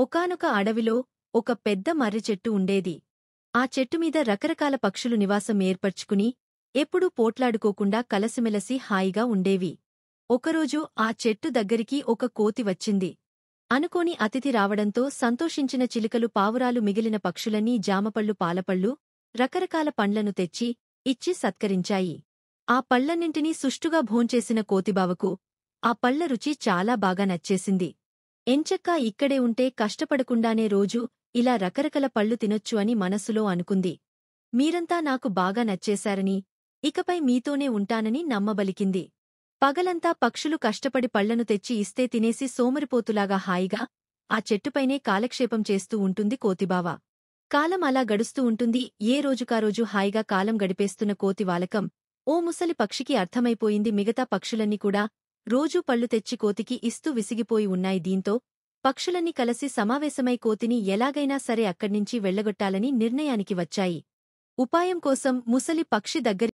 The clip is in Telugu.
ఒకానొక అడవిలో ఒక పెద్ద మర్రి చెట్టు ఉండేది. ఆ చెట్టుమీద రకరకాల పక్షులు నివాసం ఏర్పర్చుకుని ఎప్పుడూ పోట్లాడుకోకుండా కలసిమెలసి హాయిగా ఉండేవి. ఒకరోజు ఆ చెట్టు దగ్గరికి ఒక కోతి వచ్చింది. అనుకోని అతిథి రావడంతో సంతోషించిన చిలుకలు పావురాలు మిగిలిన పక్షులన్నీ జామపళ్ళు పాలపళ్ళు రకరకాల పండ్లను తెచ్చి ఇచ్చి సత్కరించాయి. ఆ పళ్లన్నింటినీ సుష్టుగా భోంచేసిన కోతిబావకు ఆ పళ్ల రుచి చాలా బాగా నచ్చేసింది. ఎంచక్కా ఇక్కడే ఉంటే కష్టపడకుండానే రోజూ ఇలా రకరకాల పళ్ళు తినొచ్చు అని మనసులో అనుకుంది. మీరంతా నాకు బాగా నచ్చేశారని, ఇకపై మీతోనే ఉంటానని నమ్మబలికింది. పగలంతా పక్షులు కష్టపడి పళ్లను తెచ్చి ఇస్తే తినేసి సోమరిపోతులాగా హాయిగా ఆ చెట్టుపైనే కాలక్షేపం చేస్తూ ఉంటుంది కోతిబావ. కాలం అలా గడుస్తూ ఉంటుంది. ఏ రోజుకారోజు హాయిగా కాలం గడిపేస్తున్న కోతి వాలకం ఓ ముసలి పక్షికి అర్థమైపోయింది. మిగతా పక్షులన్నీ కూడా రోజూ పళ్ళు తెచ్చి కోతికి ఇస్తూ విసిగిపోయి ఉన్నాయి. దీంతో పక్షులన్నీ కలసి సమావేశమై కోతిని ఎలాగైనా సరే అక్కడ్నించి వెళ్లగొట్టాలని నిర్ణయానికి వచ్చాయి. ఉపాయం కోసం ముసలి పక్షి దగ్గరికి